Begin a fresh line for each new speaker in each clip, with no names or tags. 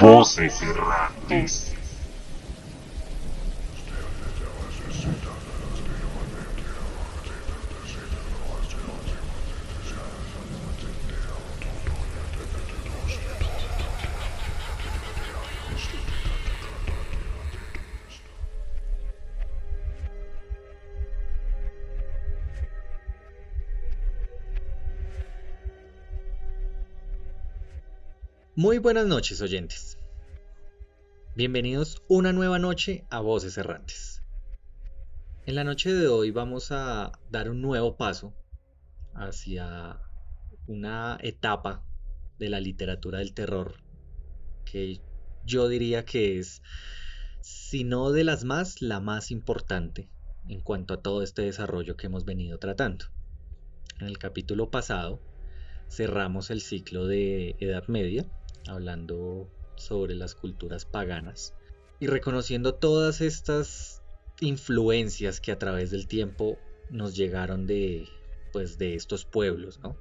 Voces errantes.
Muy buenas noches, oyentes. Bienvenidos una nueva noche a Voces Errantes. En la noche de hoy vamos a dar un nuevo paso hacia una etapa de la literatura del terror que yo diría que es, si no de las más, la más importante en cuanto a todo este desarrollo que hemos venido tratando. En el capítulo pasado cerramos el ciclo de Edad Media, hablando sobre las culturas paganas y reconociendo todas estas influencias que a través del tiempo nos llegaron de estos pueblos, ¿no?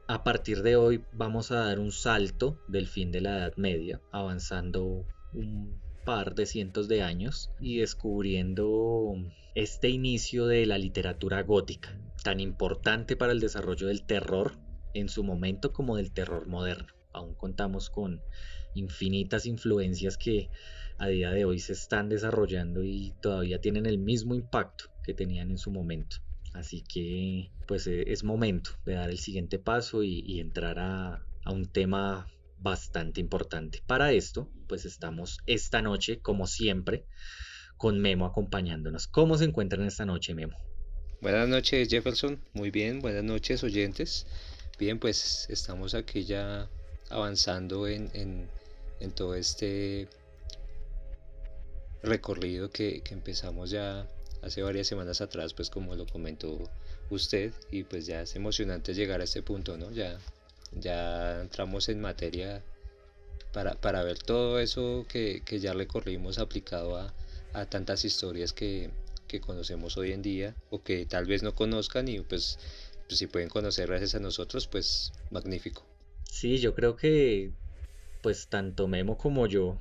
A partir de hoy vamos a dar un salto del fin de la Edad Media, avanzando un par de cientos de años y descubriendo este inicio de la literatura gótica, tan importante para el desarrollo del terror en su momento como del terror moderno. Aún contamos con infinitas influencias que a día de hoy se están desarrollando y todavía tienen el mismo impacto que tenían en su momento. Así que pues es momento de dar el siguiente paso y entrar a un tema bastante importante. Para esto pues estamos esta noche como siempre con Memo acompañándonos. ¿Cómo se encuentran esta noche, Memo?
Buenas noches, Jefferson. Muy bien, buenas noches, oyentes. Bien, pues estamos aquí ya avanzando en todo este recorrido que empezamos ya hace varias semanas atrás, pues como lo comentó usted, y pues ya es emocionante llegar a este punto, ¿no? Ya entramos en materia para ver todo eso que ya recorrimos aplicado a tantas historias que conocemos hoy en día o que tal vez no conozcan y pues si pueden conocer gracias a nosotros, pues magnífico.
Sí, yo creo que pues tanto Memo como yo,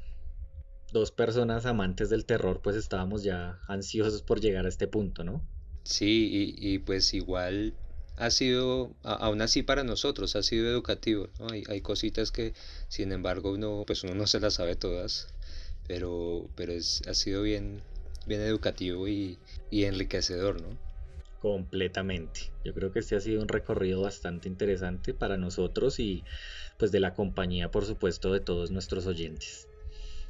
dos personas amantes del terror, pues estábamos ya ansiosos por llegar a este punto, ¿no?
Sí, y pues igual ha sido, aún así para nosotros, ha sido educativo, ¿no? Hay cositas que, sin embargo, uno no se las sabe todas, pero ha sido bien educativo y enriquecedor, ¿no?
Completamente. Yo creo que este ha sido un recorrido bastante interesante para nosotros y pues de la compañía, por supuesto, de todos nuestros oyentes.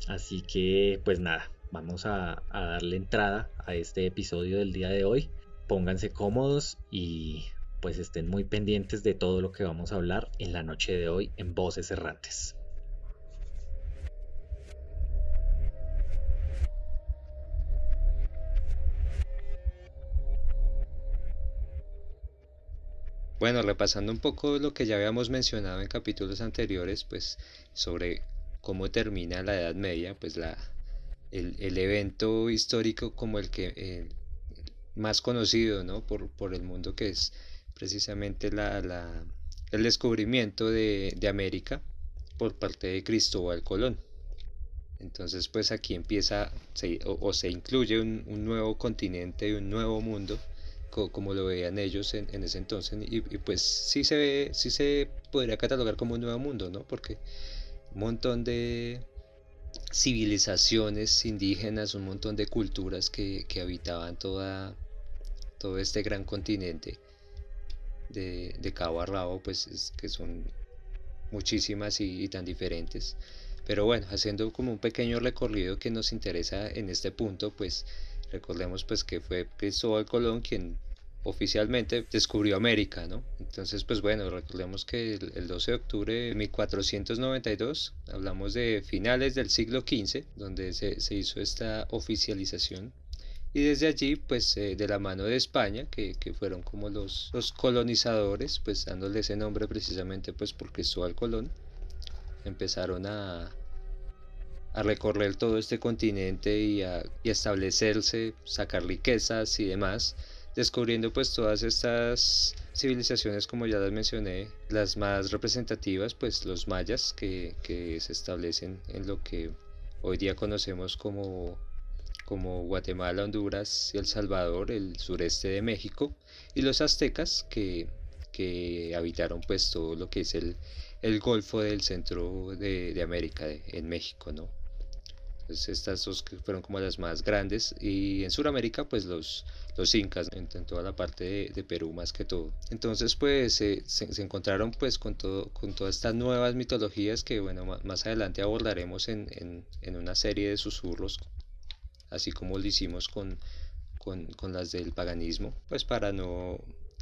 Así que pues nada, vamos a darle entrada a este episodio del día de hoy. Pónganse cómodos y pues estén muy pendientes de todo lo que vamos a hablar en la noche de hoy en Voces Errantes.
Bueno, repasando un poco lo que ya habíamos mencionado en capítulos anteriores, pues sobre cómo termina la Edad Media, pues el evento histórico como el que más conocido, ¿no? Por el mundo que es precisamente el descubrimiento de América por parte de Cristóbal Colón. Entonces, pues aquí empieza o se incluye un nuevo continente y un nuevo mundo, como lo veían ellos en ese entonces, y pues sí se podría catalogar como un nuevo mundo, ¿no? Porque un montón de civilizaciones indígenas, un montón de culturas que habitaban todo este gran continente de cabo a rabo, pues que son muchísimas y tan diferentes. Pero bueno, haciendo como un pequeño recorrido que nos interesa en este punto, pues recordemos pues que fue Cristóbal Colón quien oficialmente descubrió América, ¿no? Entonces, pues bueno, recordemos que el 12 de octubre de 1492, hablamos de finales del siglo XV, donde se hizo esta oficialización y desde allí, pues de la mano de España, que fueron como los colonizadores, pues dándole ese nombre precisamente pues por Cristóbal Colón, empezaron a recorrer todo este continente y a establecerse, sacar riquezas y demás, descubriendo pues todas estas civilizaciones, como ya las mencioné, las más representativas, pues los mayas, que se establecen en lo que hoy día conocemos como Guatemala, Honduras y El Salvador, el sureste de México, y los aztecas que habitaron pues todo lo que es el Golfo del centro de América, en México, ¿no? Entonces estas dos que fueron como las más grandes, y en Sudamérica pues los incas en toda la parte de Perú más que todo. Entonces pues se encontraron pues con todas estas nuevas mitologías que bueno, más adelante abordaremos en una serie de susurros, así como lo hicimos con las del paganismo, pues para no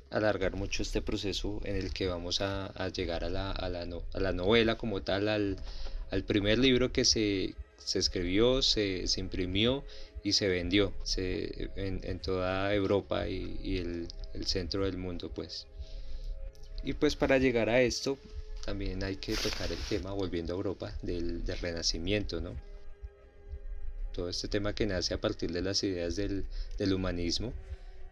alargar mucho este proceso en el que vamos a llegar a la novela como tal, al primer libro que se escribió, se imprimió y se vendió en toda Europa y el centro del mundo, pues. Y pues para llegar a esto también hay que tocar el tema, volviendo a Europa, del Renacimiento, ¿no? Todo este tema que nace a partir de las ideas del humanismo,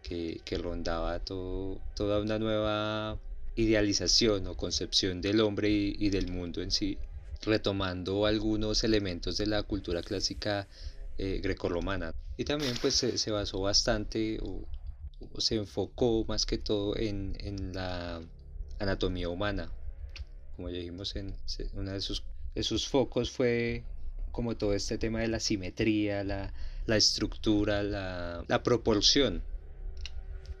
que rondaba toda una nueva idealización o concepción del hombre y del mundo en sí, retomando algunos elementos de la cultura clásica grecorromana. Y también pues se basó bastante o se enfocó más que todo en la anatomía humana. Como ya dijimos, uno de sus focos fue como todo este tema de la simetría, la estructura, la proporción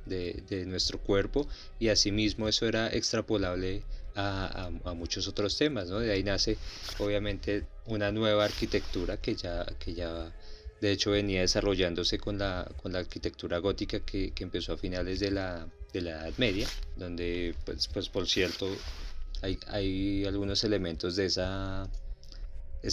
de nuestro cuerpo, y asimismo eso era extrapolable a muchos otros temas, ¿no? De ahí nace obviamente una nueva arquitectura que ya de hecho venía desarrollándose con la arquitectura gótica que empezó a finales de la Edad Media, donde pues por cierto hay algunos elementos de esa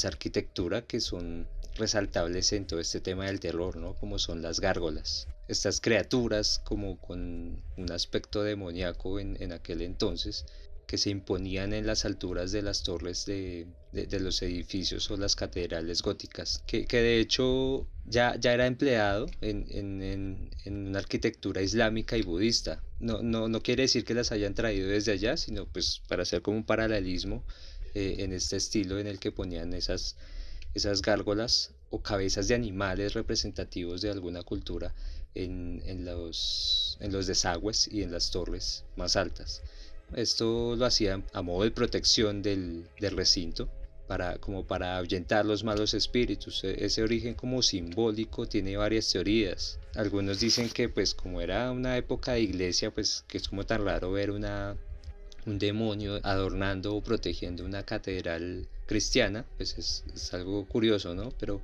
arquitectura que son resaltables en todo este tema del terror, ¿no? Como son las gárgolas. Estas criaturas como con un aspecto demoníaco en aquel entonces, que se imponían en las alturas de las torres de los edificios o las catedrales góticas, que de hecho ya era empleado en una arquitectura islámica y budista. No quiere decir que las hayan traído desde allá, sino pues para hacer como un paralelismo en este estilo en el que ponían esas gárgolas o cabezas de animales representativos de alguna cultura en los desagües y en las torres más altas. Esto lo hacían a modo de protección del recinto, como para ahuyentar los malos espíritus. Ese origen como simbólico tiene varias teorías. Algunos dicen que pues como era una época de iglesia, pues que es como tan raro ver un demonio adornando o protegiendo una catedral cristiana, pues es algo curioso, ¿no? Pero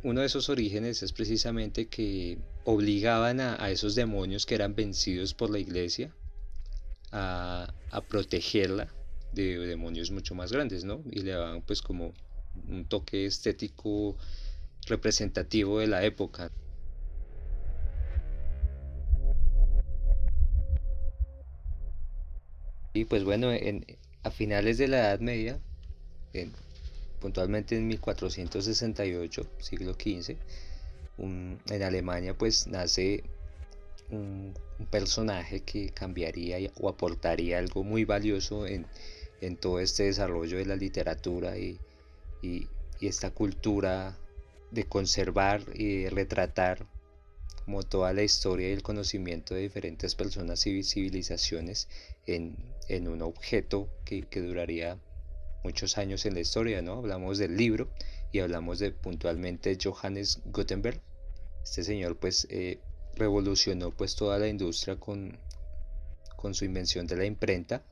uno de esos orígenes es precisamente que obligaban a esos demonios que eran vencidos por la iglesia a protegerla de demonios mucho más grandes, ¿no? Y le daban pues como un toque estético representativo de la época. Y pues bueno, a finales de la Edad Media, en, puntualmente en 1468, siglo XV, en Alemania pues nace un personaje que cambiaría o aportaría algo muy valioso en todo este desarrollo de la literatura y esta cultura de conservar y de retratar como toda la historia y el conocimiento de diferentes personas y civilizaciones en un objeto que duraría muchos años en la historia, ¿no? Hablamos del libro y hablamos de puntualmente Johannes Gutenberg. Este señor pues revolucionó pues toda la industria con su invención de la imprenta.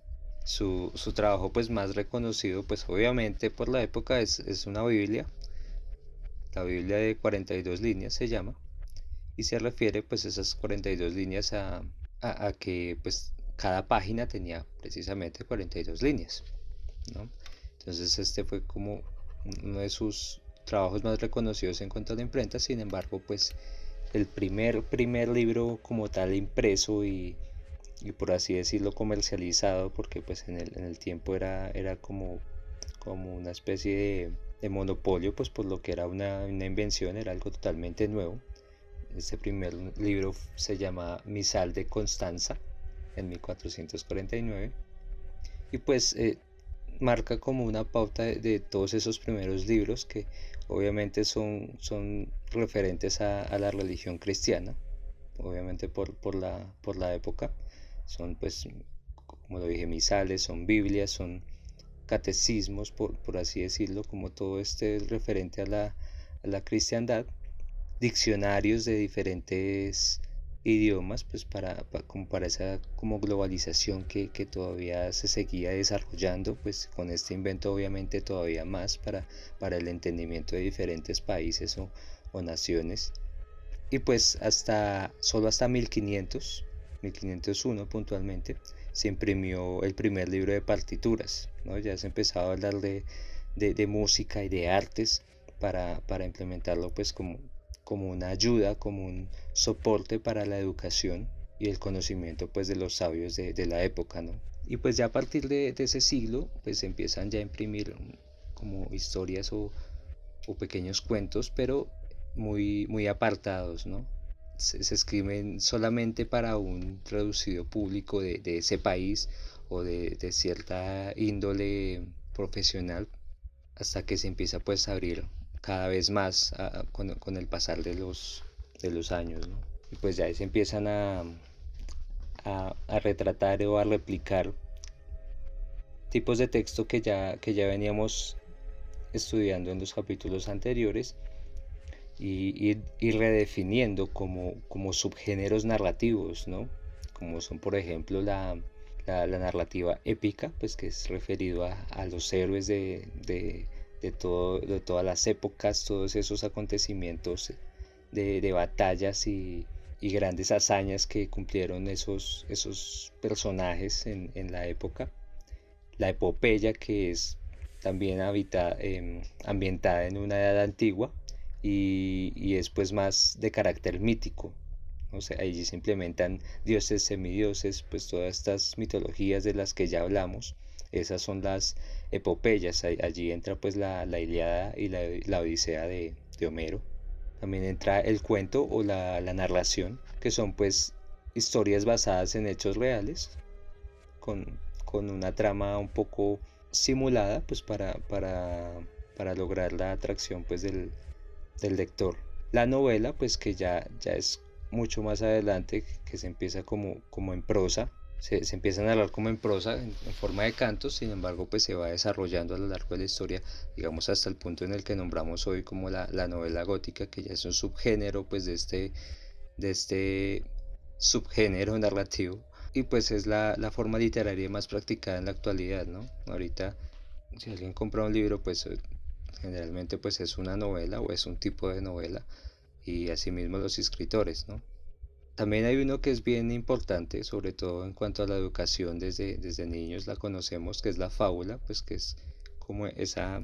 Su trabajo pues más reconocido pues obviamente por la época es una Biblia, la Biblia de 42 líneas se llama, y se refiere pues esas 42 líneas a que pues cada página tenía precisamente 42 líneas, ¿no? Entonces este fue como uno de sus trabajos más reconocidos en cuanto a la imprenta. Sin embargo pues el primer libro como tal impreso y por así decirlo comercializado, porque pues en el tiempo era como una especie de monopolio, pues por lo que era una invención, era algo totalmente nuevo. Este primer libro se llama Misal de Constanza en 1449, y pues marca como una pauta de todos esos primeros libros que obviamente son referentes a la religión cristiana, obviamente por la época. Son pues, como lo dije, misales, son Biblias, son catecismos, por así decirlo, como todo este referente a la cristiandad, diccionarios de diferentes idiomas, pues como para esa como globalización que todavía se seguía desarrollando, pues con este invento obviamente todavía más para el entendimiento de diferentes países o naciones. Y pues solo hasta 1501 puntualmente, se imprimió el primer libro de partituras, ¿no? Ya se empezaba a hablar de música y de artes para implementarlo pues como una ayuda, como un soporte para la educación y el conocimiento pues de los sabios de la época, ¿no? Y pues ya a partir de ese siglo pues se empiezan ya a imprimir como historias o pequeños cuentos, pero muy apartados, ¿no? Se escriben solamente para un reducido público de ese país o de cierta índole profesional, hasta que se empieza pues a abrir cada vez más con el pasar de los años, ¿no? Y pues ya se empiezan a retratar o a replicar tipos de texto que ya veníamos estudiando en los capítulos anteriores, y redefiniendo como subgéneros narrativos, ¿no? Como son por ejemplo la narrativa épica, pues que es referido a los héroes de todas las épocas, todos esos acontecimientos de batallas y grandes hazañas que cumplieron esos personajes en la época. La epopeya, que es también ambientada en una edad antigua, y es pues más de carácter mítico. O sea, allí se implementan dioses, semidioses, pues todas estas mitologías de las que ya hablamos, esas son las epopeyas. Allí entra pues la Ilíada y la Odisea de Homero. También entra el cuento o la narración, que son pues historias basadas en hechos reales, con una trama un poco simulada, pues para lograr la atracción pues del lector. La novela, pues que ya es mucho más adelante, que se empieza como en prosa, se empieza a narrar como en prosa, en forma de cantos. Sin embargo, pues se va desarrollando a lo largo de la historia, digamos hasta el punto en el que nombramos hoy como la novela gótica, que ya es un subgénero pues de este subgénero narrativo, y pues es la forma literaria más practicada en la actualidad, ¿no? Ahorita, si alguien compra un libro, pues generalmente pues es una novela o es un tipo de novela, y asimismo los escritores, ¿no? También hay uno que es bien importante, sobre todo en cuanto a la educación desde niños la conocemos, que es la fábula, pues que es como esa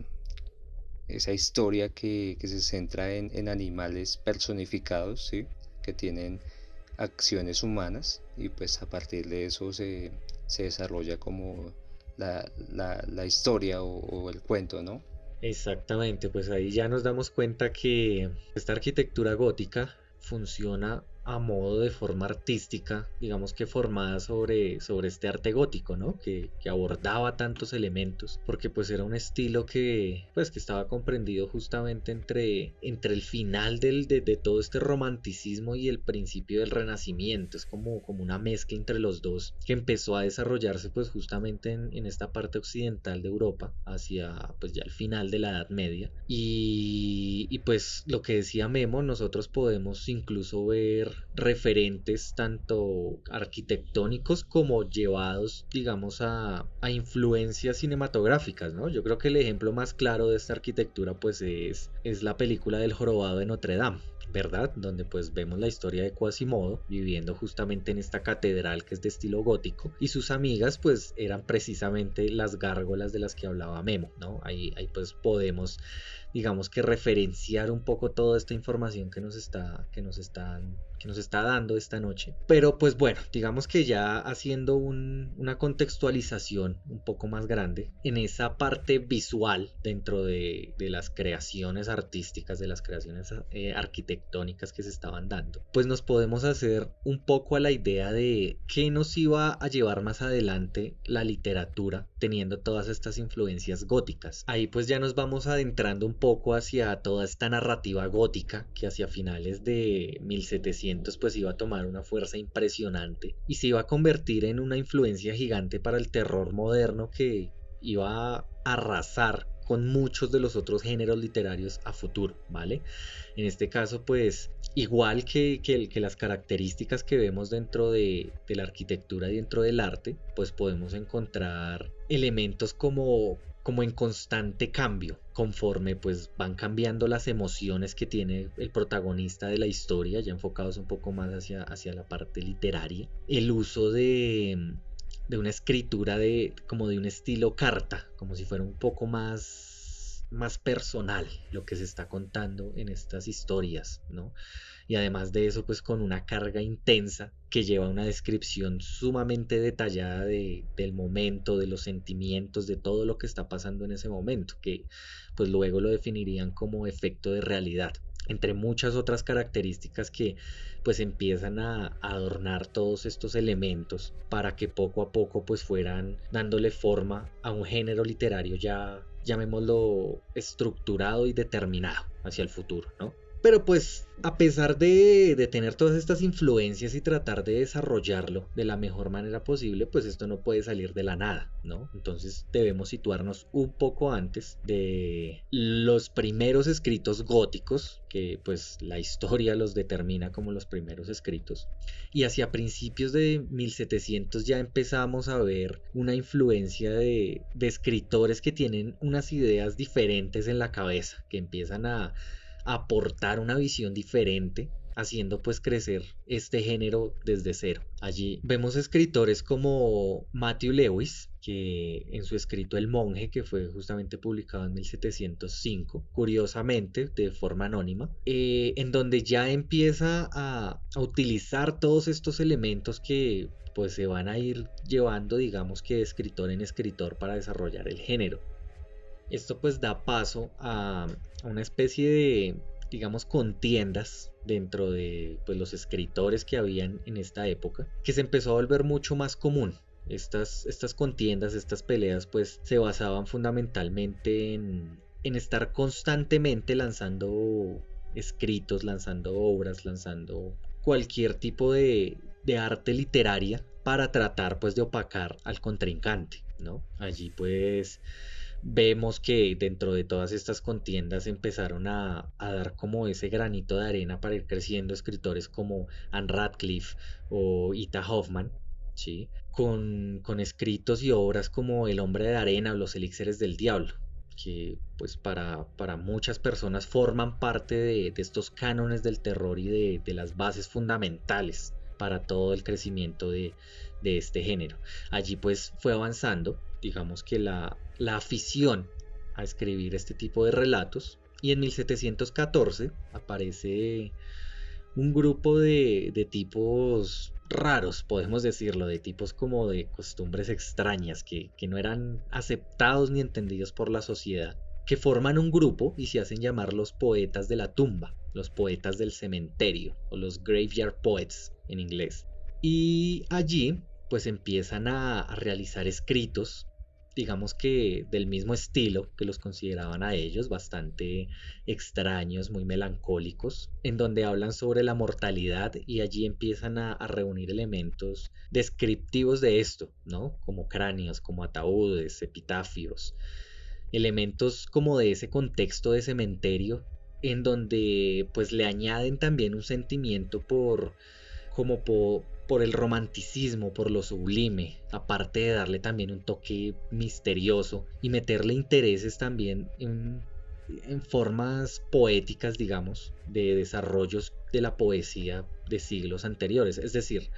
historia que se centra en animales personificados, ¿sí? Que tienen acciones humanas, y pues a partir de eso se desarrolla como la historia o el cuento, ¿no?
Exactamente, pues ahí ya nos damos cuenta que esta arquitectura gótica funciona a modo de forma artística, digamos que formada sobre este arte gótico, ¿no? Que abordaba tantos elementos, porque pues era un estilo pues, que estaba comprendido justamente entre el final de todo este romanticismo y el principio del renacimiento. Es como una mezcla entre los dos, que empezó a desarrollarse pues justamente en esta parte occidental de Europa, hacia pues ya el final de la Edad Media. Y pues lo que decía Memo, nosotros podemos incluso ver referentes tanto arquitectónicos como llevados, digamos, a influencias cinematográficas, ¿no? Yo creo que el ejemplo más claro de esta arquitectura pues es la película del Jorobado de Notre Dame, ¿verdad? Donde pues vemos la historia de Quasimodo viviendo justamente en esta catedral que es de estilo gótico, y sus amigas pues eran precisamente las gárgolas de las que hablaba Memo, ¿no? Ahí pues podemos, digamos, que referenciar un poco toda esta información que nos está dando esta noche. Pero pues bueno, digamos que ya haciendo una contextualización un poco más grande en esa parte visual dentro de las creaciones artísticas, de las creaciones arquitectónicas, arquitectónicas que se estaban dando, pues nos podemos hacer un poco a la idea de qué nos iba a llevar más adelante la literatura teniendo todas estas influencias góticas. Ahí pues ya nos vamos adentrando un poco hacia toda esta narrativa gótica que hacia finales de 1700 pues iba a tomar una fuerza impresionante y se iba a convertir en una influencia gigante para el terror moderno que iba a arrasar con muchos de los otros géneros literarios a futuro, ¿vale? En este caso, pues, igual que las características que vemos dentro de la arquitectura y dentro del arte, pues podemos encontrar elementos como en constante cambio, conforme pues van cambiando las emociones que tiene el protagonista de la historia, ya enfocados un poco más hacia la parte literaria. El uso de una escritura como de un estilo carta, como si fuera un poco más personal lo que se está contando en estas historias, ¿no? Y además de eso, pues con una carga intensa que lleva una descripción sumamente detallada del momento, de los sentimientos, de todo lo que está pasando en ese momento, que pues luego lo definirían como efecto de realidad, entre muchas otras características que pues empiezan a adornar todos estos elementos para que poco a poco pues fueran dándole forma a un género literario ya, llamémoslo, estructurado y determinado hacia el futuro, ¿no? Pero pues a pesar de tener todas estas influencias y tratar de desarrollarlo de la mejor manera posible, pues esto no puede salir de la nada, ¿no? Entonces debemos situarnos un poco antes de los primeros escritos góticos, que pues la historia los determina como los primeros escritos. Y hacia principios de 1700 ya empezamos a ver una influencia de escritores que tienen unas ideas diferentes en la cabeza, que empiezan a aportar una visión diferente, haciendo pues crecer este género desde cero. Allí vemos escritores como Matthew Lewis, que en su escrito El monje, que fue justamente publicado en 1705, curiosamente de forma anónima, en donde ya empieza a utilizar todos estos elementos que pues se van a ir llevando, digamos que de escritor en escritor, para desarrollar el género. Esto pues da paso a una especie de, digamos, contiendas dentro de pues, los escritores que habían en esta época, que se empezó a volver mucho más común. Estas contiendas, estas peleas pues se basaban fundamentalmente en estar constantemente lanzando escritos, lanzando obras, lanzando cualquier tipo de arte literaria para tratar pues de opacar al contrincante, ¿no? Allí pues vemos que dentro de todas estas contiendas empezaron a dar como ese granito de arena para ir creciendo escritores como Anne Radcliffe o Ita Hoffman, ¿sí? Con escritos y obras como El hombre de arena o Los elixires del diablo, que pues para muchas personas forman parte de estos cánones del terror y de las bases fundamentales para todo el crecimiento de este género. Allí pues fue avanzando, digamos que la afición a escribir este tipo de relatos, y en 1714 aparece un grupo de tipos raros, podemos decirlo, de tipos como de costumbres extrañas que no eran aceptados ni entendidos por la sociedad, que forman un grupo y se hacen llamar los poetas de la tumba, los poetas del cementerio o los graveyard poets en inglés. Y allí pues empiezan a realizar escritos, digamos que del mismo estilo, que los consideraban a ellos bastante extraños, muy melancólicos, en donde hablan sobre la mortalidad, y allí empiezan a reunir elementos descriptivos de esto, ¿no? Como cráneos, como ataúdes, epitafios, elementos como de ese contexto de cementerio, en donde pues le añaden también un sentimiento por el romanticismo, por lo sublime, aparte de darle también un toque misterioso y meterle intereses también en formas poéticas, digamos, de desarrollos de la poesía de siglos anteriores. Es decir,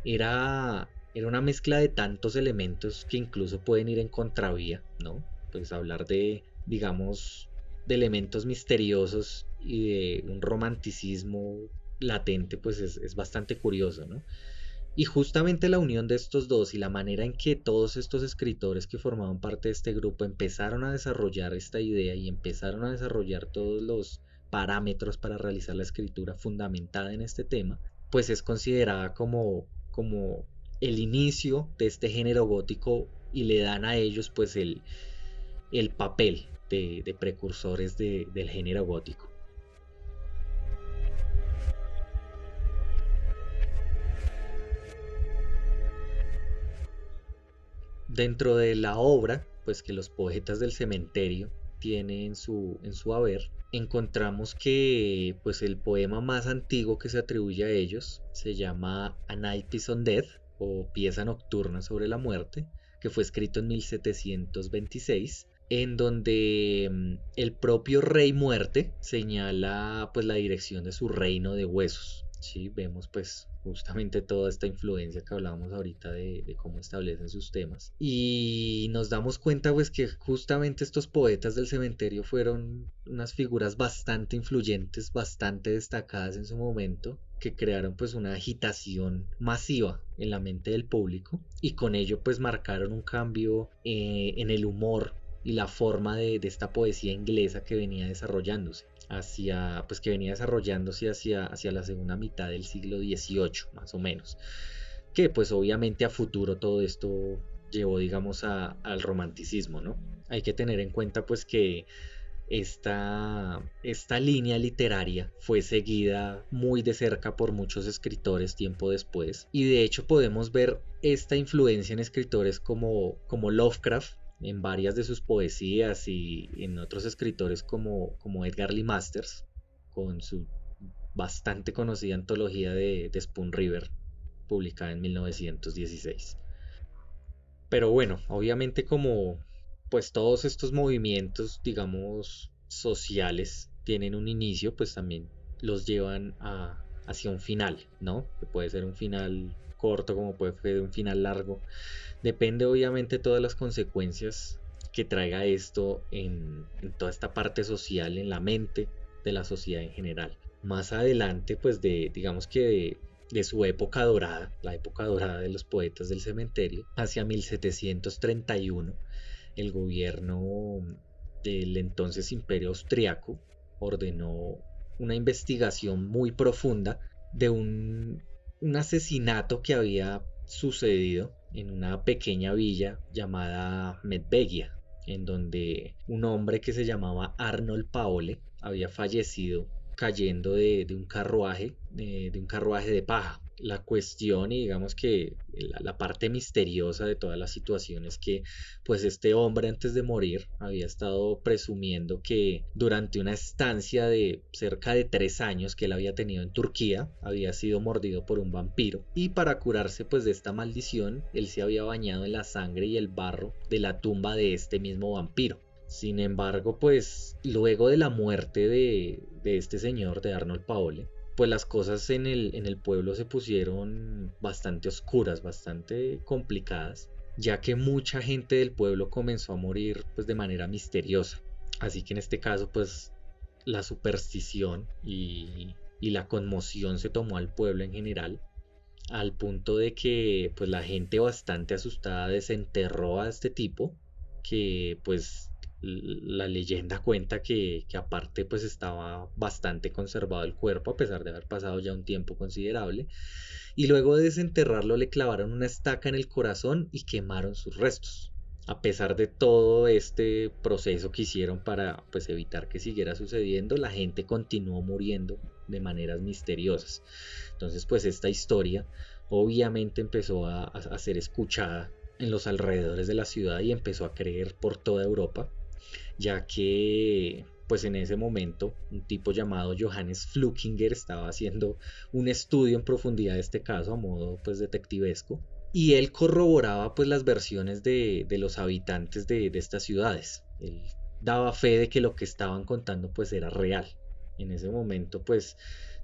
era una mezcla de tantos elementos que incluso pueden ir en contravía, ¿no? Pues hablar de, digamos, de elementos misteriosos y de un romanticismo latente, pues es bastante curioso, ¿no? Y justamente la unión de estos dos y la manera en que todos estos escritores que formaban parte de este grupo empezaron a desarrollar esta idea y empezaron a desarrollar todos parámetros para realizar la escritura fundamentada en este tema, pues es considerada como el inicio de este género gótico y le dan a ellos pues el papel de precursores del género gótico. Dentro de la obra, pues que los poetas del cementerio tienen en su haber, encontramos que pues el poema más antiguo que se atribuye a ellos se llama A Night Piece on Death o Pieza Nocturna sobre la Muerte, que fue escrito en 1726, en donde el propio Rey Muerte señala pues la dirección de su reino de huesos. Sí, vemos pues justamente toda esta influencia que hablábamos ahorita de cómo establecen sus temas. Y nos damos cuenta pues que justamente estos poetas del cementerio fueron unas figuras bastante influyentes, bastante destacadas en su momento, que crearon pues una agitación masiva en la mente del público y con ello pues marcaron un cambio en el humor y la forma de esta poesía inglesa que venía desarrollándose hacia la segunda mitad del siglo XVIII, más o menos. Que pues obviamente a futuro todo esto llevó, digamos, al romanticismo, ¿no? Hay que tener en cuenta pues que esta línea literaria fue seguida muy de cerca por muchos escritores tiempo después, y de hecho podemos ver esta influencia en escritores como Lovecraft en varias de sus poesías y en otros escritores como Edgar Lee Masters con su bastante conocida antología de Spoon River publicada en 1916. Pero bueno, obviamente como pues todos estos movimientos, digamos, sociales tienen un inicio, pues también los llevan hacia un final, ¿no? Que puede ser un final corto como puede ser un final largo. Depende obviamente de todas las consecuencias que traiga esto en toda esta parte social, en la mente de la sociedad en general. Más adelante, pues digamos que de su época dorada, la época dorada de los poetas del cementerio, hacia 1731, el gobierno del entonces Imperio Austriaco ordenó una investigación muy profunda de un asesinato que había sucedido en una pequeña villa llamada Medvegia, en donde un hombre que se llamaba Arnold Paole había fallecido cayendo de un carruaje de paja. La cuestión y digamos que la parte misteriosa de toda la situación es que pues este hombre antes de morir había estado presumiendo que durante una estancia de cerca de 3 años que él había tenido en Turquía había sido mordido por un vampiro, y para curarse pues de esta maldición él se había bañado en la sangre y el barro de la tumba de este mismo vampiro. Sin embargo, pues luego de la muerte de este señor, de Arnold Paole, pues las cosas en el pueblo se pusieron bastante oscuras, bastante complicadas, ya que mucha gente del pueblo comenzó a morir pues de manera misteriosa. Así que en este caso pues la superstición y la conmoción se tomó al pueblo en general, al punto de que pues la gente bastante asustada desenterró a este tipo, que pues la leyenda cuenta que aparte pues estaba bastante conservado el cuerpo a pesar de haber pasado ya un tiempo considerable, y luego de desenterrarlo le clavaron una estaca en el corazón y quemaron sus restos. A pesar de todo este proceso que hicieron para pues evitar que siguiera sucediendo, la gente continuó muriendo de maneras misteriosas. Entonces pues esta historia obviamente empezó a ser escuchada en los alrededores de la ciudad y empezó a creer por toda Europa, ya que pues en ese momento un tipo llamado Johannes Flukinger estaba haciendo un estudio en profundidad de este caso a modo pues detectivesco, y él corroboraba pues las versiones de los habitantes de estas ciudades. Él daba fe de que lo que estaban contando pues era real. En ese momento pues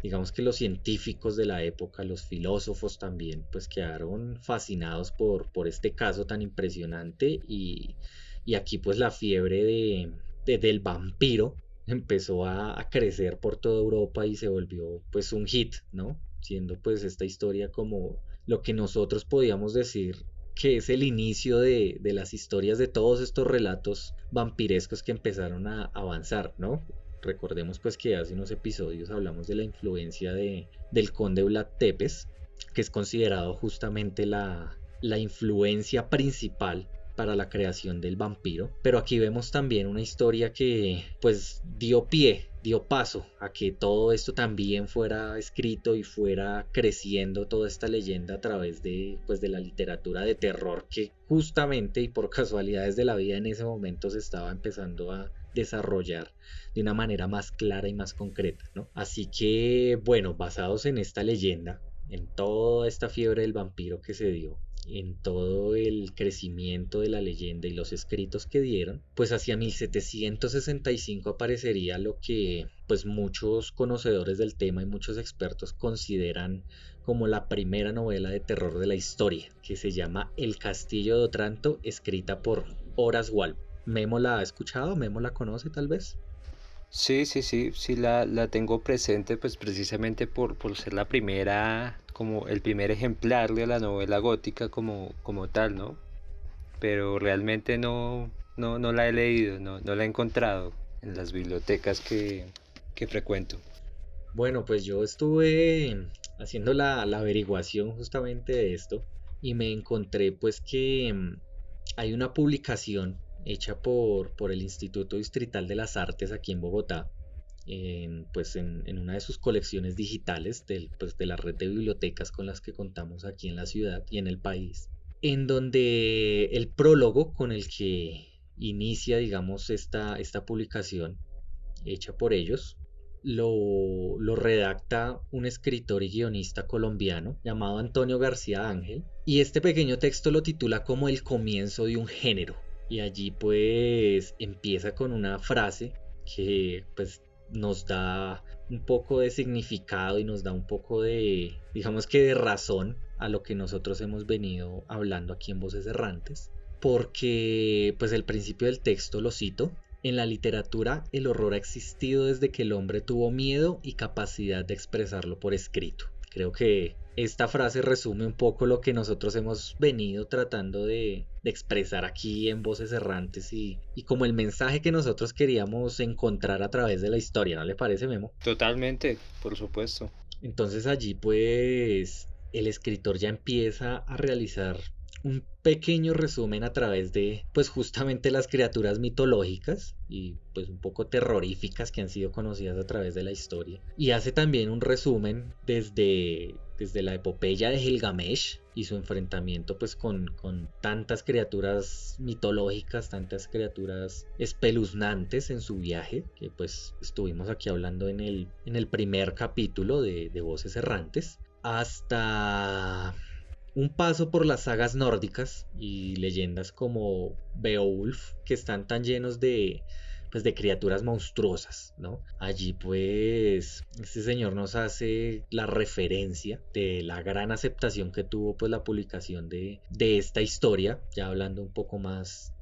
digamos que los científicos de la época, los filósofos también pues quedaron fascinados por este caso tan impresionante, y aquí pues la fiebre del vampiro empezó a crecer por toda Europa y se volvió pues un hit, ¿no? Siendo pues esta historia como lo que nosotros podíamos decir que es el inicio de las historias de todos estos relatos vampirescos que empezaron a avanzar, ¿no? Recordemos pues que hace unos episodios hablamos de la influencia del conde Vlad Tepes, que es considerado justamente la influencia principal para la creación del vampiro. Pero aquí vemos también una historia que pues dio paso a que todo esto también fuera escrito y fuera creciendo toda esta leyenda a través de la literatura de terror, que justamente y por casualidades de la vida en ese momento se estaba empezando a desarrollar de una manera más clara y más concreta, ¿no? Así que bueno, basados en esta leyenda, en toda esta fiebre del vampiro que se dio, en todo el crecimiento de la leyenda y los escritos que dieron, pues hacia 1765 aparecería lo que pues muchos conocedores del tema y muchos expertos consideran como la primera novela de terror de la historia, que se llama El Castillo de Otranto, escrita por Horace Walpole. ¿Memo la ha escuchado? ¿Memo la conoce tal vez?
Sí, la tengo presente, pues precisamente por ser la primera, como el primer ejemplar de la novela gótica como tal, ¿no? Pero realmente no la he leído, no la he encontrado en las bibliotecas que frecuento.
Bueno, pues yo estuve haciendo la averiguación justamente de esto y me encontré pues que hay una publicación hecha por el Instituto Distrital de las Artes aquí en Bogotá, en una de sus colecciones digitales pues, de la red de bibliotecas con las que contamos aquí en la ciudad y en el país, en donde el prólogo con el que inicia, digamos, esta publicación hecha por ellos, lo redacta un escritor y guionista colombiano llamado Antonio García Ángel, y este pequeño texto lo titula como El comienzo de un género, y allí pues empieza con una frase que pues nos da un poco de significado y nos da un poco de, digamos que de razón a lo que nosotros hemos venido hablando aquí en Voces Errantes, porque pues el principio del texto lo cito: en la literatura el horror ha existido desde que el hombre tuvo miedo y capacidad de expresarlo por escrito. Creo que esta frase resume un poco lo que nosotros hemos venido tratando de expresar aquí en Voces Errantes y como el mensaje que nosotros queríamos encontrar a través de la historia, ¿no le parece, Memo?
Totalmente, por supuesto.
Entonces allí pues el escritor ya empieza a realizar un pequeño resumen a través de pues justamente las criaturas mitológicas y pues un poco terroríficas que han sido conocidas a través de la historia, y hace también un resumen desde la epopeya de Gilgamesh y su enfrentamiento pues con tantas criaturas mitológicas, tantas criaturas espeluznantes en su viaje, que pues estuvimos aquí hablando en el primer capítulo de Voces Errantes, hasta un paso por las sagas nórdicas y leyendas como Beowulf, que están tan llenos pues, de criaturas monstruosas, ¿no? Allí pues este señor nos hace la referencia de la gran aceptación que tuvo pues la publicación de esta historia, ya hablando un poco más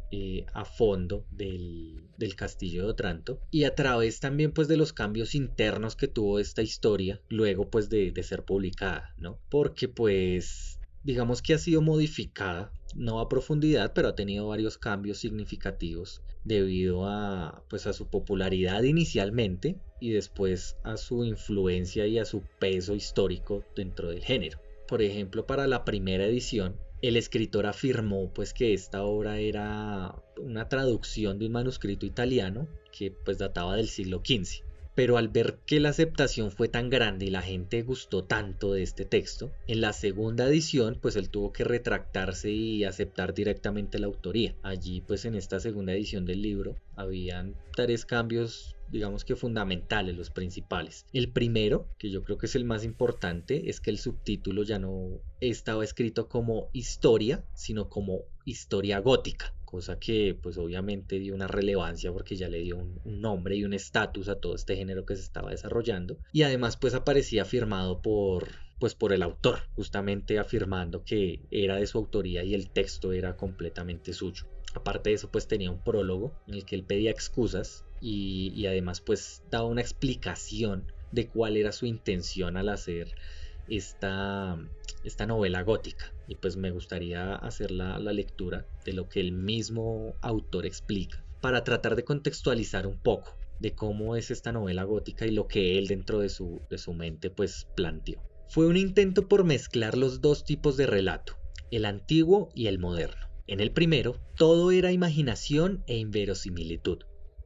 a fondo del Castillo de Otranto, y a través también pues de los cambios internos que tuvo esta historia luego pues de ser publicada, ¿no? Porque pues digamos que ha sido modificada, no a profundidad, pero ha tenido varios cambios significativos debido a pues a su popularidad inicialmente y después a su influencia y a su peso histórico dentro del género. Por ejemplo, para la primera edición, el escritor afirmó pues que esta obra era una traducción de un manuscrito italiano que pues databa del siglo XV. Pero al ver que la aceptación fue tan grande y la gente gustó tanto de este texto, en la segunda edición pues él tuvo que retractarse y aceptar directamente la autoría. Allí pues en esta segunda edición del libro habían 3 cambios, digamos que fundamentales, los principales. El primero, que yo creo que es el más importante, es que el subtítulo ya no estaba escrito como historia, sino como historia gótica, cosa que pues obviamente dio una relevancia porque ya le dio un nombre y un estatus a todo este género que se estaba desarrollando, y además pues aparecía firmado por el autor, justamente afirmando que era de su autoría y el texto era completamente suyo. Aparte de eso pues tenía un prólogo en el que él pedía excusas y además pues daba una explicación de cuál era su intención al hacer esta novela gótica, y pues me gustaría hacer la lectura de lo que el mismo autor explica para tratar de contextualizar un poco de cómo es esta novela gótica y lo que él dentro de su mente pues planteó. Fue un intento por mezclar los dos tipos de relato, el antiguo y el moderno. En el primero, todo era imaginación e inverosimilitud.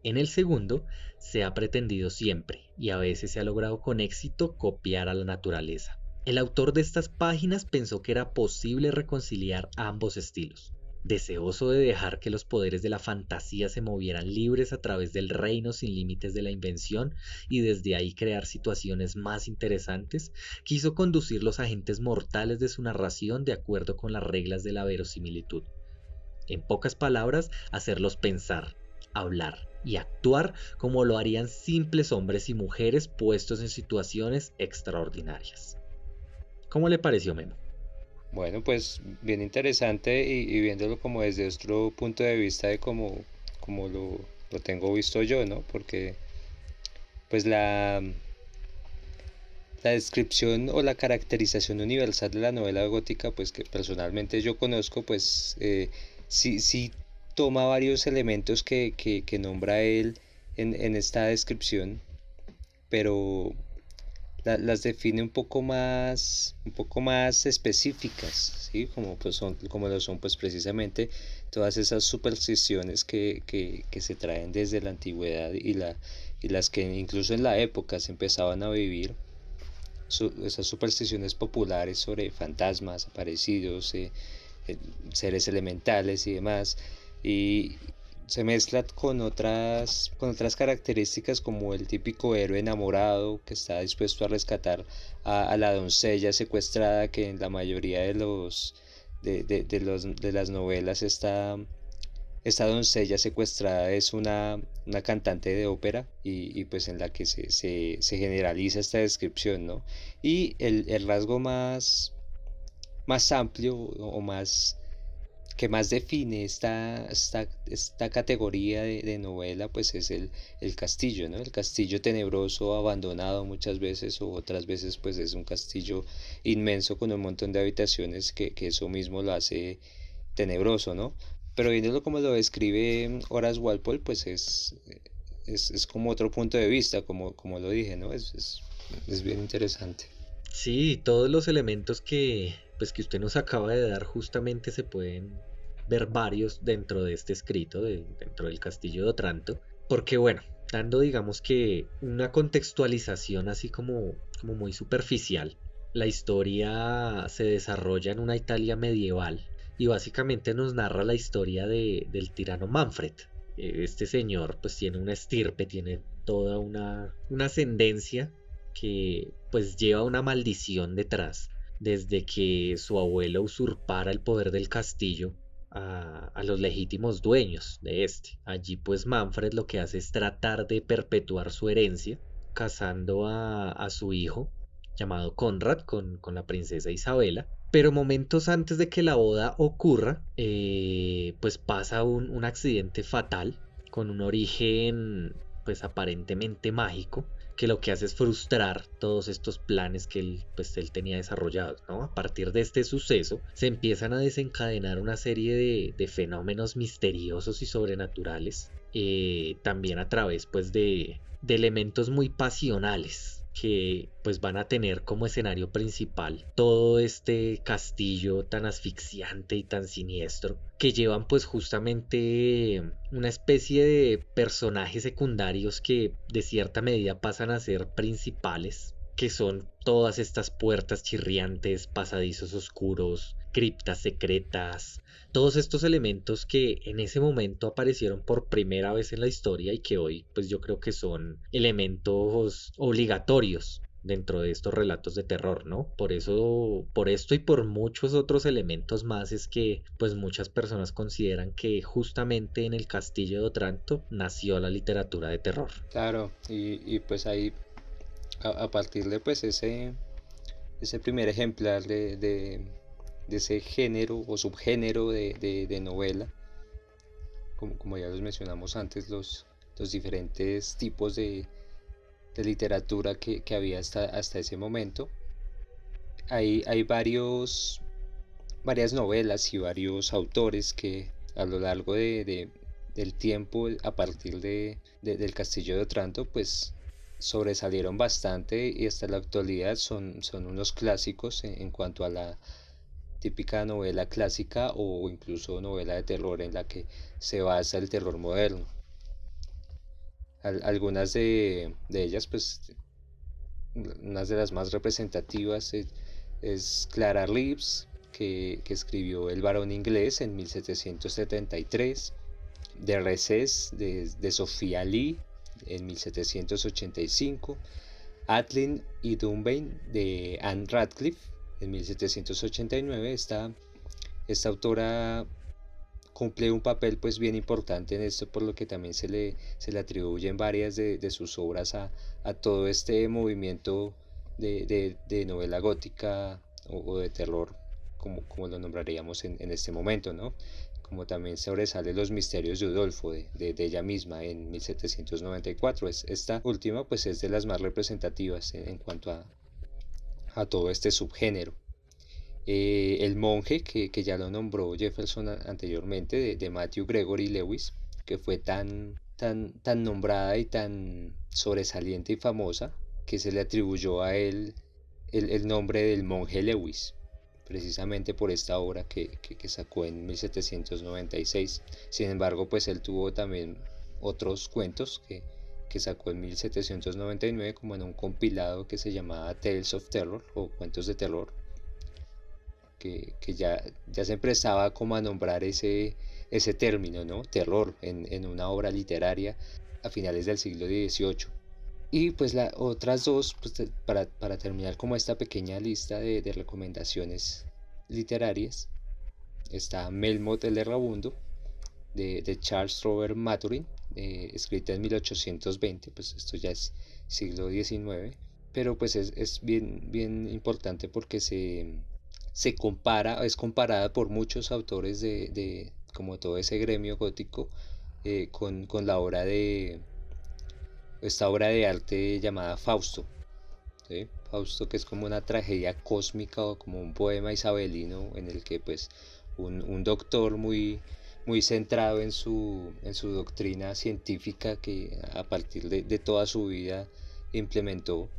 En el segundo, se ha pretendido siempre, y a veces se ha logrado con éxito, copiar a la naturaleza. El autor de estas páginas pensó que era posible reconciliar ambos estilos. Deseoso de dejar que los poderes de la fantasía se movieran libres a través del reino sin límites de la invención y desde ahí crear situaciones más interesantes, quiso conducir los agentes mortales de su narración de acuerdo con las reglas de la verosimilitud. En pocas palabras, hacerlos pensar, hablar y actuar como lo harían simples hombres y mujeres puestos en situaciones extraordinarias. ¿Cómo le pareció, Memo?
Bueno, pues bien interesante y viéndolo como desde otro punto de vista de como lo tengo visto yo, ¿no? Porque pues la descripción o la caracterización universal de la novela gótica, pues que personalmente yo conozco, pues sí toma varios elementos que nombra él en esta descripción, pero las define un poco más específicas, ¿sí? Como lo son pues precisamente todas esas supersticiones que se traen desde la antigüedad y las que incluso en la época se empezaban a vivir, esas supersticiones populares sobre fantasmas, aparecidos, seres elementales y demás, y se mezcla con otras características como el típico héroe enamorado que está dispuesto a rescatar a la doncella secuestrada, que en la mayoría de las novelas esta doncella secuestrada es una cantante de ópera y pues en la que se generaliza esta descripción, ¿no? Y el rasgo más amplio o más que más define esta categoría de novela, pues es el castillo, ¿no? El castillo tenebroso, abandonado muchas veces, o otras veces pues es un castillo inmenso con un montón de habitaciones que eso mismo lo hace tenebroso, ¿no? Pero viéndolo como lo describe Horace Walpole, pues es como otro punto de vista, como lo dije, ¿no? Es bien interesante.
Sí, todos los elementos que usted nos acaba de dar justamente se pueden ver varios dentro de este escrito, dentro del Castillo de Otranto, porque bueno, dando digamos que una contextualización así como muy superficial, la historia se desarrolla en una Italia medieval y básicamente nos narra la historia del tirano Manfred. Este señor pues tiene una estirpe, tiene toda una ascendencia que pues lleva una maldición detrás desde que su abuelo usurpara el poder del castillo a los legítimos dueños de este. Allí pues Manfred lo que hace es tratar de perpetuar su herencia casando a su hijo llamado Conrad con la princesa Isabela. Pero momentos antes de que la boda ocurra, pues pasa un accidente fatal con un origen pues aparentemente mágico que lo que hace es frustrar todos estos planes que él tenía desarrollados, ¿no? A partir de este suceso se empiezan a desencadenar una serie de fenómenos misteriosos y sobrenaturales, también a través pues de elementos muy pasionales que pues van a tener como escenario principal todo este castillo tan asfixiante y tan siniestro que llevan pues justamente una especie de personajes secundarios que de cierta medida pasan a ser principales, que son todas estas puertas chirriantes, pasadizos oscuros, criptas secretas, todos estos elementos que en ese momento aparecieron por primera vez en la historia y que hoy pues yo creo que son elementos obligatorios dentro de estos relatos de terror, ¿no? Por eso, por esto y por muchos otros elementos más es que pues muchas personas consideran que justamente en el Castillo de Otranto nació la literatura de terror.
Claro, y pues ahí a partir de pues ese primer ejemplar de ese género o subgénero de novela, como ya los mencionamos antes, los diferentes tipos de literatura que había hasta ese momento. Hay varias novelas y varios autores que a lo largo del tiempo a partir del Castillo de Otranto, pues sobresalieron bastante y hasta la actualidad son unos clásicos en cuanto a la típica novela clásica o incluso novela de terror en la que se basa el terror moderno. Algunas de ellas, pues una de las más representativas es Clara Reeves, que escribió El varón inglés en 1773, The Recess de Sophia Lee en 1785, Atlin y Dunbayne de Anne Radcliffe en 1789. Esta autora cumple un papel pues bien importante en esto, por lo que también se le atribuyen varias de sus obras a todo este movimiento de novela gótica o de terror, como lo nombraríamos en este momento, ¿no? Como también sobresale Los misterios de Udolfo de ella misma en 1794. Esta última pues es de las más representativas en cuanto a todo este subgénero. El monje, que ya lo nombró Jefferson anteriormente, de Matthew Gregory Lewis, que fue tan nombrada y tan sobresaliente y famosa que se le atribuyó a él el nombre del monje Lewis, precisamente por esta obra que sacó en 1796. Sin embargo, pues él tuvo también otros cuentos que sacó en 1799, como en un compilado que se llamaba Tales of Terror o Cuentos de Terror, que ya se empezaba como a nombrar ese término, ¿no? Terror en una obra literaria a finales del siglo XVIII. Y pues las otras dos, pues, para terminar como esta pequeña lista de recomendaciones literarias, está Melmoth el Errabundo de Charles Robert Maturin, escrita en 1820, pues esto ya es siglo XIX, pero pues es bien importante porque es comparada por muchos autores de como todo ese gremio gótico, con esta obra de arte llamada Fausto, ¿sí? Fausto, que es como una tragedia cósmica o como un poema isabelino en el que pues un doctor muy centrado en su doctrina científica, que a partir de toda su vida implementó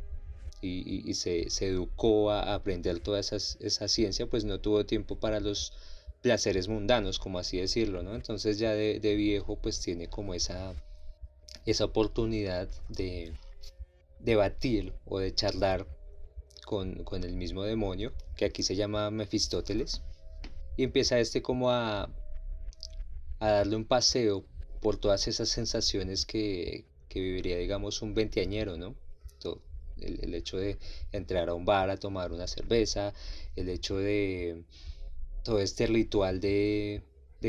y se educó a aprender toda esa ciencia, pues no tuvo tiempo para los placeres mundanos, como así decirlo, ¿no? Entonces ya de viejo pues tiene como esa oportunidad de debatir o de charlar con el mismo demonio, que aquí se llama Mefistóteles, y empieza como a darle un paseo por todas esas sensaciones que viviría, digamos, un veinteañero, ¿no? El hecho de entrar a un bar a tomar una cerveza, el hecho de todo este ritual de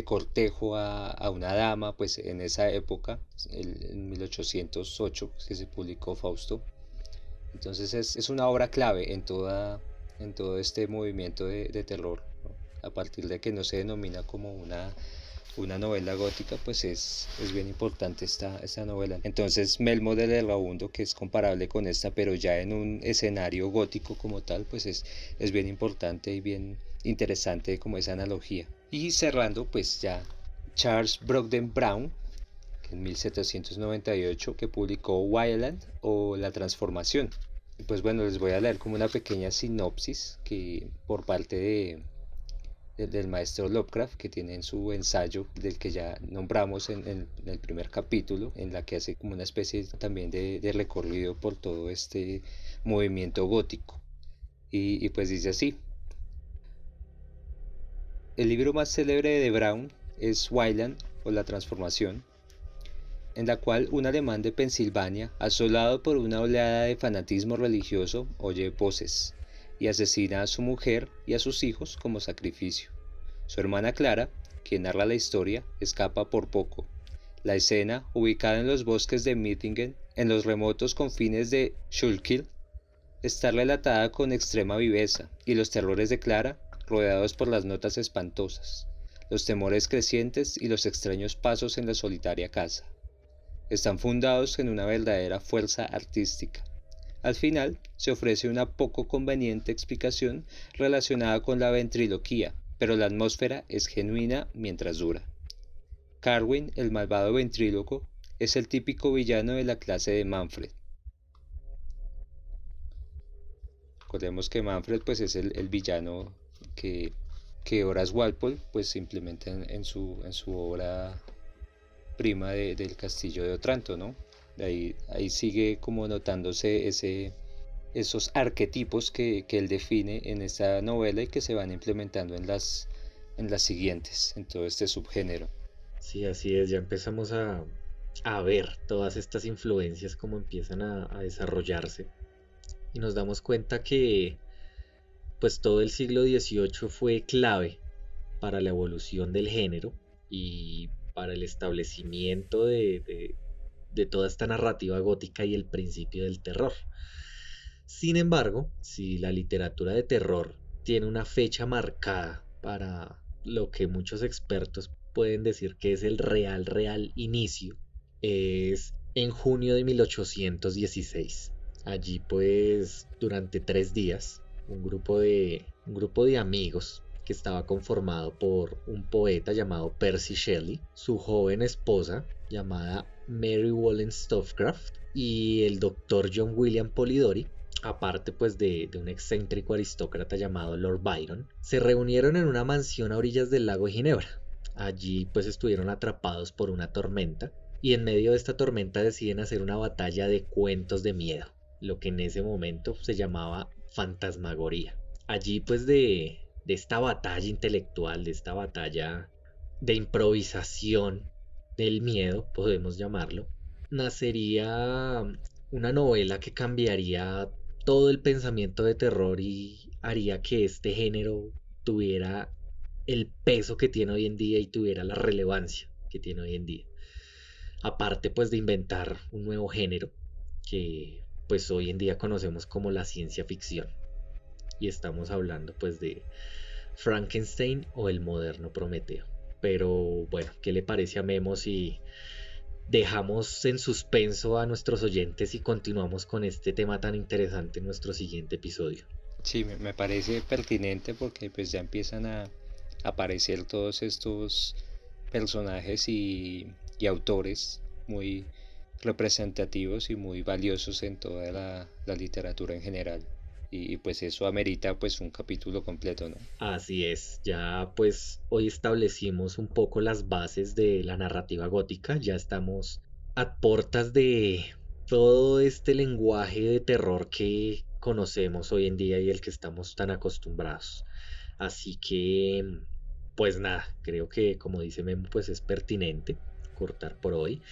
cortejo a una dama, pues en esa época, en 1808, que se publicó Fausto. Entonces es una obra clave en todo este movimiento de terror, ¿no? A partir de que no se denomina como una novela gótica, pues es bien importante esta novela. Entonces Melmoth del Errabundo, que es comparable con esta, pero ya en un escenario gótico como tal, pues es bien importante y bien interesante como esa analogía. Y cerrando, pues ya Charles Brockden Brown, que en 1798, que publicó Wildland o La Transformación. Pues bueno, les voy a leer como una pequeña sinopsis que por parte del maestro Lovecraft, que tiene en su ensayo, del que ya nombramos en el primer capítulo, en la que hace como una especie también de recorrido por todo este movimiento gótico. Y pues dice así: el libro más célebre de Brown es Wildland o La Transformación, en la cual un alemán de Pensilvania, asolado por una oleada de fanatismo religioso, oye voces y asesina a su mujer y a sus hijos como sacrificio. Su hermana Clara, quien narra la historia, escapa por poco. La escena, ubicada en los bosques de Mittingen, en los remotos confines de Schuylkill, está relatada con extrema viveza, y los terrores de Clara, rodeados por las notas espantosas, los temores crecientes y los extraños pasos en la solitaria casa, están fundados en una verdadera fuerza artística. Al final, se ofrece una poco conveniente explicación relacionada con la ventriloquía, pero la atmósfera es genuina mientras dura. Carwin, el malvado ventríloco, es el típico villano de la clase de Manfred. Recordemos que Manfred pues es el villano que Horace Walpole pues implementa en su obra prima del Castillo de Otranto, ¿no? Ahí sigue como notándose esos arquetipos que él define en esta novela y que se van implementando en las siguientes, en todo este subgénero.
Sí, así es, ya empezamos a ver todas estas influencias como empiezan a desarrollarse y nos damos cuenta que pues todo el siglo XVIII fue clave para la evolución del género y para el establecimiento de toda esta narrativa gótica y el principio del terror. Sin embargo, si la literatura de terror tiene una fecha marcada para lo que muchos expertos pueden decir que es el real inicio, es en junio de 1816. Allí pues durante 3 días un grupo de amigos que estaba conformado por un poeta llamado Percy Shelley, su joven esposa llamada Mary Wollstonecraft y el doctor John William Polidori, aparte pues de un excéntrico aristócrata llamado Lord Byron, se reunieron en una mansión a orillas del lago de Ginebra. Allí pues estuvieron atrapados por una tormenta y en medio de esta tormenta deciden hacer una batalla de cuentos de miedo, lo que en ese momento se llamaba fantasmagoría. Allí pues de esta batalla intelectual, de esta batalla de improvisación del miedo, podemos llamarlo, nacería una novela que cambiaría todo el pensamiento de terror y haría que este género tuviera el peso que tiene hoy en día y tuviera la relevancia que tiene hoy en día. Aparte pues de inventar un nuevo género que pues hoy en día conocemos como la ciencia ficción. Y estamos hablando pues de Frankenstein o el moderno Prometeo. Pero bueno, ¿qué le parece a Memo si dejamos en suspenso a nuestros oyentes y continuamos con este tema tan interesante en nuestro siguiente episodio?
Sí, me parece pertinente porque pues ya empiezan a aparecer todos estos personajes y autores muy representativos y muy valiosos en toda la literatura en general. Y pues eso amerita pues un capítulo completo, ¿no?
Así es, ya pues hoy establecimos un poco las bases de la narrativa gótica, ya estamos a portas de todo este lenguaje de terror que conocemos hoy en día y el que estamos tan acostumbrados. Así que, pues nada, creo que como dice Memo, pues es pertinente cortar por hoy,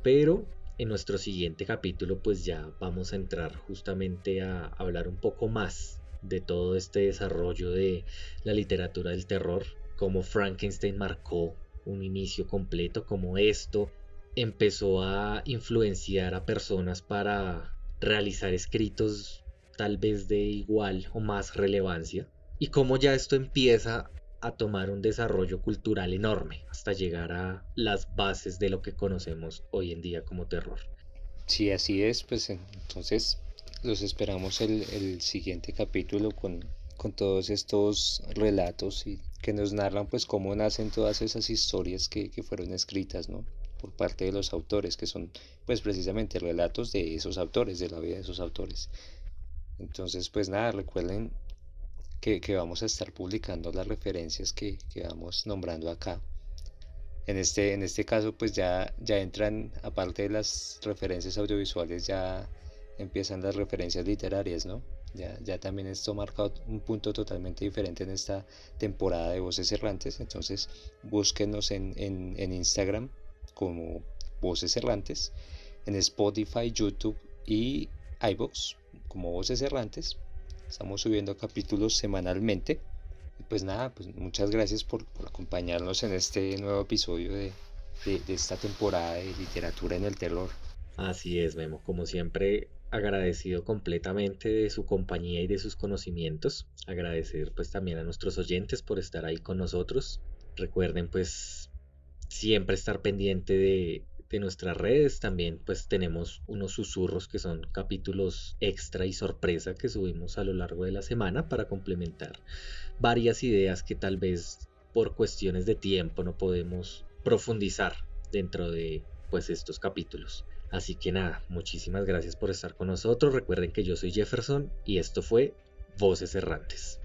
pero en nuestro siguiente capítulo pues ya vamos a entrar justamente a hablar un poco más de todo este desarrollo de la literatura del terror, cómo Frankenstein marcó un inicio completo, cómo esto empezó a influenciar a personas para realizar escritos tal vez de igual o más relevancia, y cómo ya esto empieza a tomar un desarrollo cultural enorme hasta llegar a las bases de lo que conocemos hoy en día como terror.
Si así es, pues entonces los esperamos el siguiente capítulo con todos estos relatos y que nos narran pues cómo nacen todas esas historias que fueron escritas, ¿no? Por parte de los autores, que son pues precisamente relatos de esos autores, de la vida de esos autores. Entonces pues nada, recuerden que vamos a estar publicando las referencias que vamos nombrando acá. En este caso, pues ya entran, aparte de las referencias audiovisuales, ya empiezan las referencias literarias, ¿no? Ya también esto marca un punto totalmente diferente en esta temporada de Voces Errantes. Entonces, búsquenos en Instagram como Voces Errantes, en Spotify, YouTube y iVoox como Voces Errantes. Estamos subiendo capítulos semanalmente. Y pues nada, pues muchas gracias por acompañarnos en este nuevo episodio de esta temporada de literatura en el terror.
Así es, Memo, como siempre agradecido completamente de su compañía y de sus conocimientos. Agradecer pues también a nuestros oyentes por estar ahí con nosotros. Recuerden pues siempre estar pendiente de nuestras redes. También pues tenemos unos susurros que son capítulos extra y sorpresa que subimos a lo largo de la semana para complementar varias ideas que tal vez por cuestiones de tiempo no podemos profundizar dentro de pues estos capítulos. Así que nada, muchísimas gracias por estar con nosotros. Recuerden que yo soy Jefferson y esto fue Voces Errantes.